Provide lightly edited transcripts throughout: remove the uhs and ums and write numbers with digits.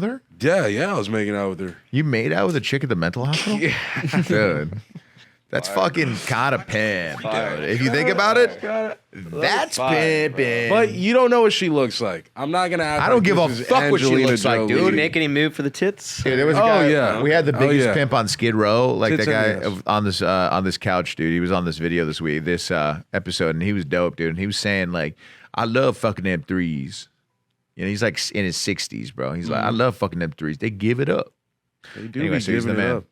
with her? Yeah, I was making out with her. You made out with a chick at the mental hospital? Yeah. Dude. That's fucking kind of pimp, dude. If you think about it, that's pimping. But you don't know what she looks like. I'm not gonna act I don't like give a this is fuck what she Angelina looks like, Jolie. dude. Did you make any move for the tits? Dude, there was a guy, yeah. we had the biggest yeah. pimp on Skid Row, like Tits that guy and ass. on this couch, dude. He was on this video this week, this episode, and he was dope, dude. And he was saying like, I love fucking them threes. You know, he's like in his 60s, bro. He's like, I love fucking them threes. They give it up. They do Anyway, be so he's giving the it man. up,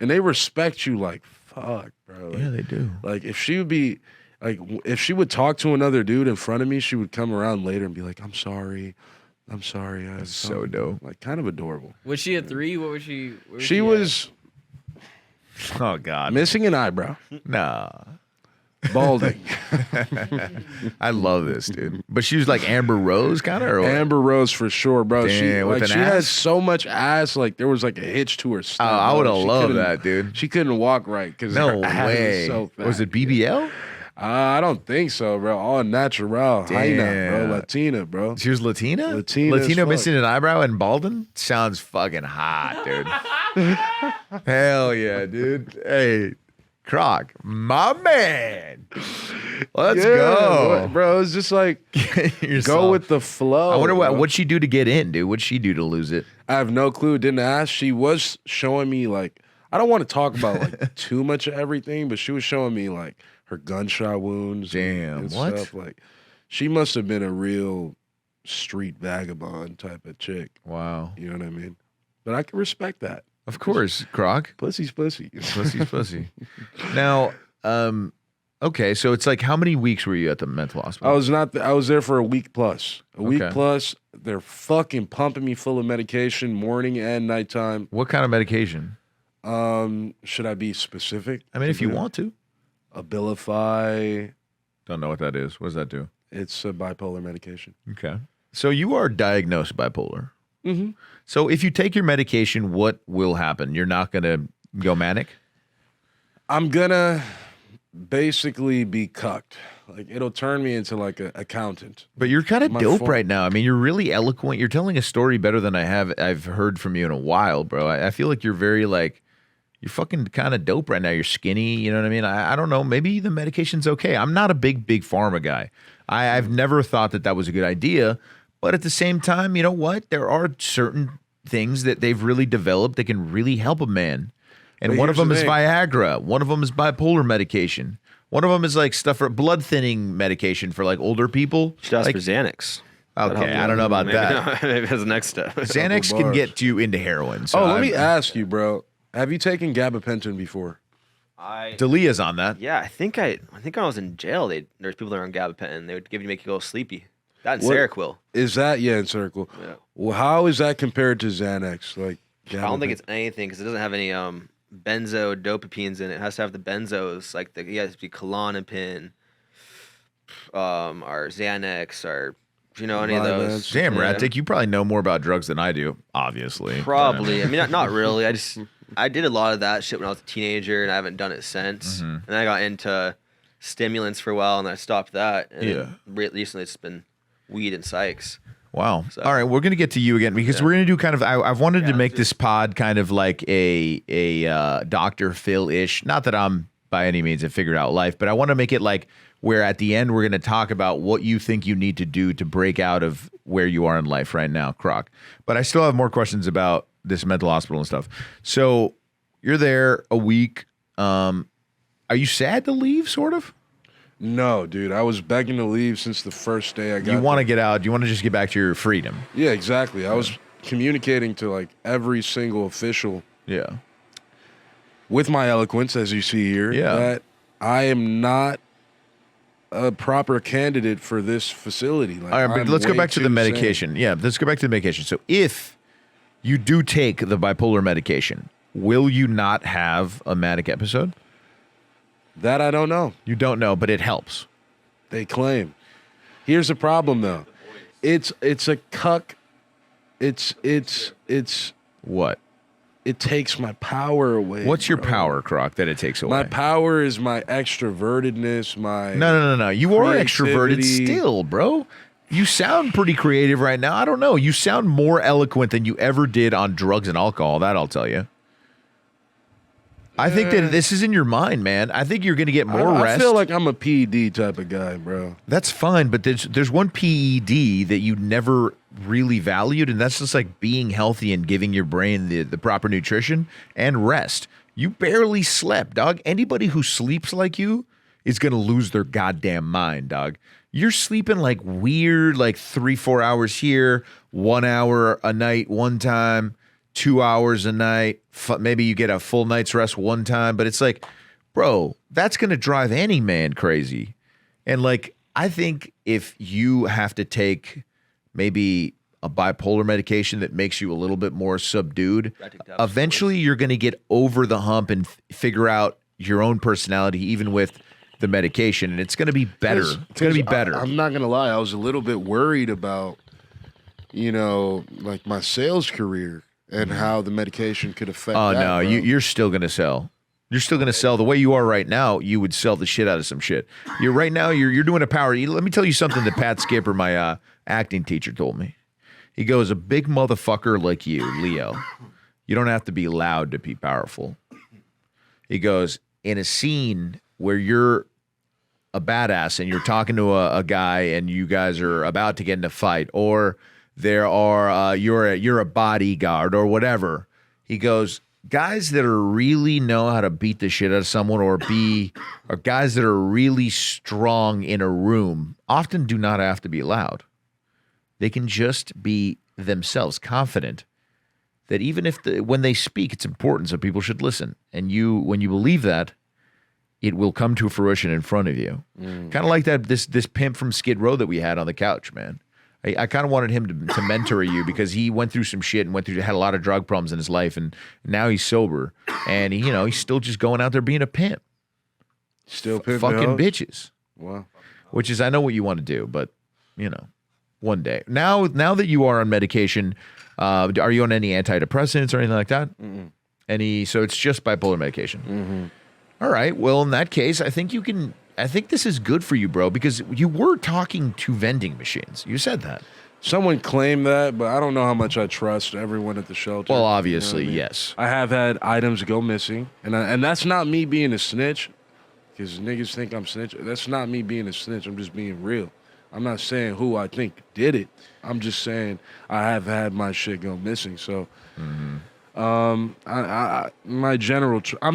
and they respect you like fuck, bro. Like, Yeah, they do. Like if she would be like, if she would talk to another dude in front of me, she would come around later and be like, I'm sorry. That's so dope. Like kind of adorable. Was she a 3? What was she? Where She at? was Oh God, missing an eyebrow, nah. balding. I love this, dude. But she was like Amber Rose, kind of, or what? Amber Rose for sure, bro. She Damn, with like an she had ass? so much ass, like there was like a hitch to her Oh, stomach. I would have She loved couldn't- that, dude. She couldn't walk right because No her ass way. Was, so Was it BBL? I don't think so, bro. All natural, Haina, bro, Damn. Latina, bro. She was Latina? Latina as Latino fuck. missing an eyebrow and balding? Sounds fucking hot, dude. Hell yeah, dude. Hey, Croc, my man. Let's go. bro. It's just like go with the flow. I wonder bro. what'd she do to get in, dude? What'd she do to lose it? I have no clue. Didn't ask. She was showing me like I don't want to talk about like too much of everything, but she was showing me like her gunshot wounds. Damn, and what? Stuff. Like she must have been a real street vagabond type of chick. Wow. You know what I mean? But I can respect that. Of course, Croc. Pussy's pussy. Pussy's pussy. Now, okay, so it's like how many weeks were you at the mental hospital? I was there for a week plus. A week Okay. plus. They're fucking pumping me full of medication, morning and nighttime. What kind of medication? Should I be specific? I mean, if you want to. Abilify. Don't know what that is. What does that do? It's a bipolar medication. Okay. So you are diagnosed bipolar. Mm-hmm. So if you take your medication, what will happen? You're not going to go manic? I'm gonna basically be cucked. Like it'll turn me into like an accountant. But you're kind of My dope form- right now. I mean, you're really eloquent. You're telling a story better than I've heard from you in a while, bro. I feel like you're very like, you're fucking kind of dope right now. You're skinny. You know what I mean? I don't know. Maybe the medication's okay. I'm not a big pharma guy. I've never thought that was a good idea. But at the same time, you know what? There are certain things that they've really developed that can really help a man. And But one of here's them the is thing. Viagra. One of them is bipolar medication. One of them is like stuff for blood thinning medication for like older people. She does Like, for Xanax. okay, I don't know about Maybe that. Maybe that's the next step. Xanax can bars. get you into heroin. So Let me ask you, bro. Have you taken gabapentin before? Dalia's on that. Yeah, I think when I was in jail, there's people that are on gabapentin. They would give you to make you go sleepy. That and What- Seroquel. Is that in Circle? Yeah. Well, how is that compared to Xanax? Like, I don't think it's anything because it doesn't have any benzodopapines in it. It has to have the benzos, like it has to be Klonopin, or Xanax, or any of those. Vyvanse. Damn, Yeah. Ratic, you probably know more about drugs than I do, obviously. Probably. I mean, not really. I did a lot of that shit when I was a teenager, and I haven't done it since. Mm-hmm. And then I got into stimulants for a while, and I stopped that. And Yeah. recently, it's been weed and psychs. Wow. So- All right, we're gonna get to you again because we're gonna do kind of. I've wanted to make this pod kind of like a Dr. Phil-ish. Not that I'm by any means have figured out life, but I want to make it like where at the end we're gonna talk about what you think you need to do to break out of where you are in life right now, Croc. But I still have more questions about this mental hospital and stuff. So you're there a week. Are you sad to leave? Sort of. No, dude. I was begging to leave since the first day I got You want to there. get out. You want to just get back to your freedom. Yeah, exactly. I was communicating to like every single official Yeah. with my eloquence, as you see here, Yeah. that I am not a proper candidate for this facility. Like, All right, but I'm let's go way back to the too medication. Yeah, let's go back to the medication. So if you do take the bipolar medication, will you not have a manic episode? sane. That I don't know. You don't know, but it helps. They claim. Here's the problem, though. It's a cuck. It's What? it takes my power away. What's your bro. power, Croc, that it takes away? My power is my extrovertedness. My No. You are extroverted creativity. still, bro. You sound pretty creative right now. I don't know. You sound more eloquent than you ever did on drugs and alcohol. That I'll tell you. I think that this is in your mind, man. I think you're going to get more rest. I feel like I'm a PED type of guy, bro. That's fine, but there's one PED that you never really valued, and that's just like being healthy and giving your brain the proper nutrition and rest. You barely slept, dog. Anybody who sleeps like you is going to lose their goddamn mind, dog. You're sleeping like weird, like 3-4 hours here, 1 hour a night one time, 2 hours a night. Maybe you get a full night's rest one time, but it's like, bro, that's going to drive any man crazy. And like, I think if you have to take maybe a bipolar medication that makes you a little bit more subdued, eventually you're going to get over the hump and figure out your own personality, even with the medication, and it's going to be better. It's going to be better. I'm not going to lie. I was a little bit worried about, like my sales career and how the medication could affect Oh, that, no, bro. you're still going to sell. You're still going to sell the way you are right now. You would sell the shit out of some shit. You're doing a power. Let me tell you something that Pat Skipper, my acting teacher, told me. He goes, a big motherfucker like you, Leo, you don't have to be loud to be powerful. He goes, in a scene where you're a badass and you're talking to a guy and you guys are about to get in a fight, or you're a bodyguard or whatever. He goes, guys that are really know how to beat the shit out of someone or guys that are really strong in a room often do not have to be loud. They can just be themselves, confident that even if when they speak, it's important, so people should listen. And when you believe that, it will come to fruition in front of you. Kind of like that this pimp from Skid Row that we had on the couch, man. I kind of wanted him to mentor you because he went through some shit and had a lot of drug problems in his life, and now he's sober, and he's still just going out there being a pimp, Still pimping fucking hoes? bitches. Wow. Which is, I know what you want to do, but one day. Now that you are on medication, are you on any antidepressants or anything like that? So it's just bipolar medication. Mm-hmm. All right. Well, in that case, I think this is good for you, bro, because you were talking to vending machines. You said that. Someone claimed that, but I don't know how much I trust everyone at the shelter. Well, You know obviously, what I mean? yes. I have had items go missing, and that's not me being a snitch, because niggas think I'm snitch. That's not me being a snitch. I'm just being real. I'm not saying who I think did it. I'm just saying I have had my shit go missing. So, I'm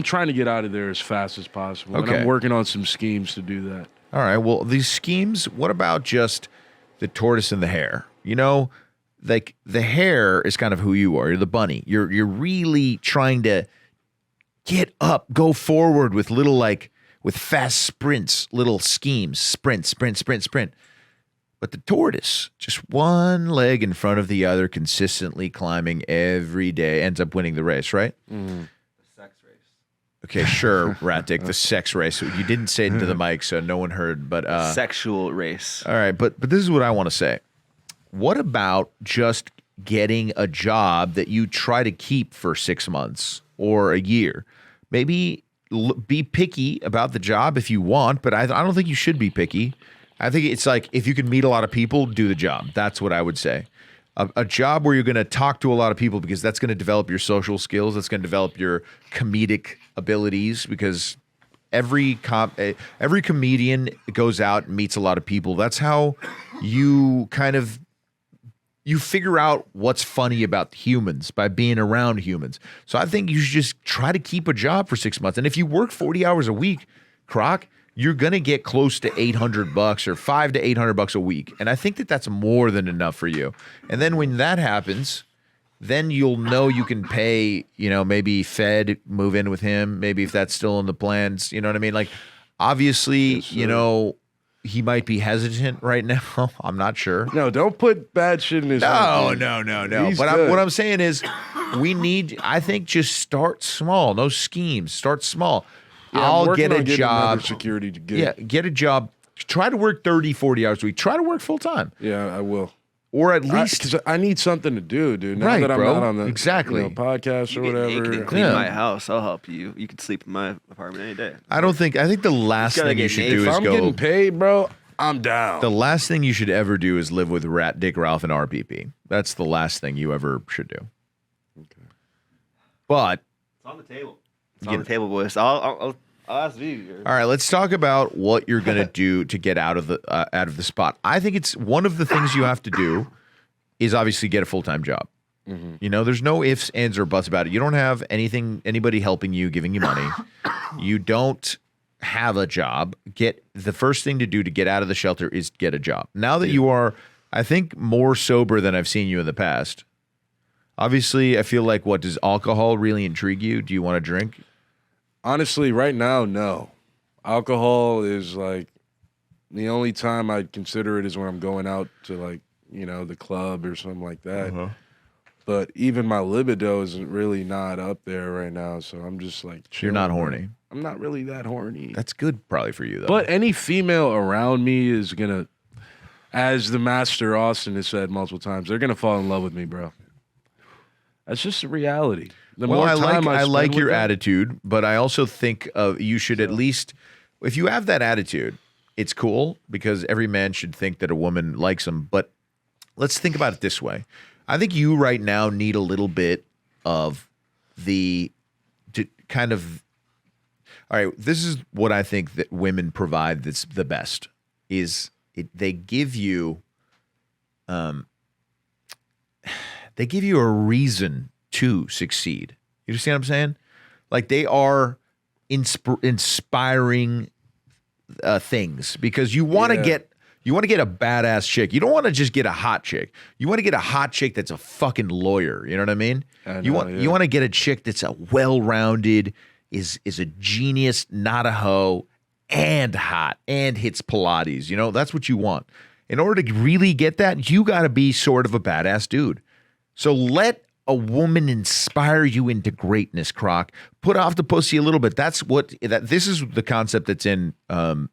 trying to get out of there as fast as possible. Okay. And I'm working on some schemes to do that. All right. Well, these schemes, what about just the tortoise and the hare? Like the hare is kind of who you are. You're the bunny. You're really trying to get up, go forward with with fast sprints, little schemes, sprint. But the tortoise, just one leg in front of the other, consistently climbing every day, ends up winning the race, right? The sex race. Okay, sure, Rat Dick, the sex race. You didn't say it into the mic, so no one heard. But Sexual race. all right, but this is what I want to say. What about just getting a job that you try to keep for 6 months or a year? Maybe be picky about the job if you want, but I don't think you should be picky. I think it's like if you can meet a lot of people, do the job. That's what I would say. A job where you're going to talk to a lot of people because that's going to develop your social skills. That's going to develop your comedic abilities because every comedian goes out and meets a lot of people. That's how you you figure out what's funny about humans by being around humans. So I think you should just try to keep a job for 6 months. And if you work 40 hours a week, Croc, you're going to get close to $800 or $500 to $800 a week. And I think that that's more than enough for you. And then when that happens, then you'll know you can pay, maybe Fed, move in with him, maybe if that's still in the plans, you know what I mean? Like, obviously, he might be hesitant right now. I'm not sure. No, don't put bad shit in his mouth. No. He's But good. what I'm saying is I think just start small. No schemes. Start small. Yeah, I'm I'll working get a on getting job. another security to get. Yeah, get a job. Try to work 30, 40 hours a week. Try to work full time. Yeah, I will. Or at least Because I need something to do, dude. Now Right, that I'm bro. not on the Exactly. podcast or You get naked whatever. and clean Yeah. my house. I'll help you. You can sleep in my apartment any day. I think the last gotta thing you get should naked. do If is I'm go. getting paid, bro, I'm down. The last thing you should ever do is live with Rat Dick Ralph and RPP. That's the last thing you ever should do. Okay. But It's on the table. It's on the table, boys. I'll ask you. all right, let's talk about what you're gonna do to get out of the spot. I think it's one of the things you have to do is obviously get a full-time job. You know, there's no ifs, ands, or buts about it. You don't have anybody helping you, giving you money. You don't have a job. The first thing to do to get out of the shelter is get a job. Now that you are, I think, more sober than I've seen you in the past. Obviously, I feel like, does alcohol really intrigue you? Do you want to drink? Honestly, right now, no. Alcohol is like the only time I'd consider it is when I'm going out to like, you know, the club or something like that. But even my libido isn't really not up there right now, so I'm just like chilling. You're not horny. I'm not really that horny. That's good probably for you, though. But any female around me is gonna, as the master Austin has said multiple times, they're gonna fall in love with me, bro. That's just a reality. The more I time like spend your with them- attitude, but I also think you should at least, if you have that attitude, it's cool because every man should think that a woman likes him. But let's think about it this way. I think you right now need a little bit of all right, this is what I think that women provide that's the best they give you a reason to succeed. You understand what I'm saying? Like they are inspiring things because you want to get a badass chick. You don't want to just get a hot chick. You want to get a hot chick that's a fucking lawyer. You know what I mean? You want to get a chick that's a well-rounded, is a genius, not a hoe, and hot, and hits Pilates. You know, that's what you want. In order to really get that, you got to be sort of a badass dude. So let a woman inspire you into greatness, Croc. Put off the pussy a little bit. This is the concept that's in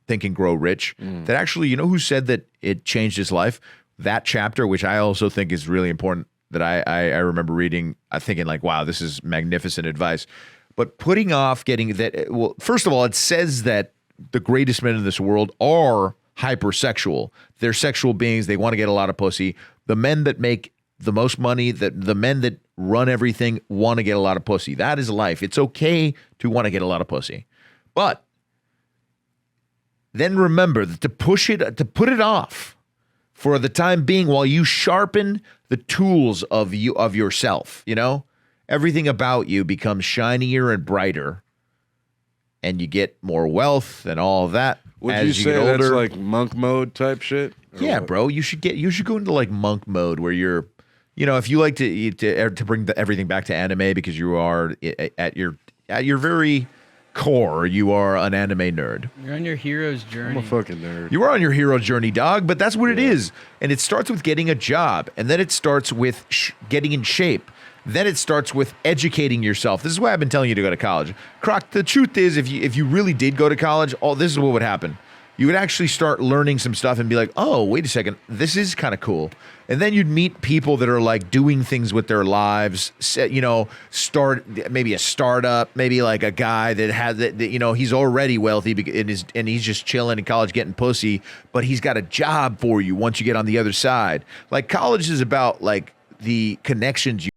Think and Grow Rich. That actually, you know who said that it changed his life? That chapter, which I also think is really important, that I remember reading, thinking like, wow, this is magnificent advice. But putting off getting that, well, first of all, it says that the greatest men in this world are hypersexual. They're sexual beings. They want to get a lot of pussy. The men that make the most money, the men that run everything want to get a lot of pussy. That is life. It's okay to want to get a lot of pussy. But then remember that to put it off for the time being while you sharpen the tools of yourself, you know? Everything about you becomes shinier and brighter, and you get more wealth and all of that. Would as you say get older. that's like monk mode type shit? Or Yeah, what? bro. You should go into like monk mode where you're, you know, if you like to bring everything back to anime because you are at your very core, you are an anime nerd. You're on your hero's journey. I'm a fucking nerd. You are on your hero journey, dog. But that's what it is, and it starts with getting a job, and then it starts with getting in shape. Then it starts with educating yourself. This is why I've been telling you to go to college. Croc, the truth is, if you really did go to college, this is what would happen. You would actually start learning some stuff and be like, oh, wait a second, this is kind of cool. And then you'd meet people that are like doing things with their lives, you know, start maybe a startup, maybe like a guy that has that, you know, he's already wealthy and he's just chilling in college getting pussy, but he's got a job for you once you get on the other side. Like college is about like the connections you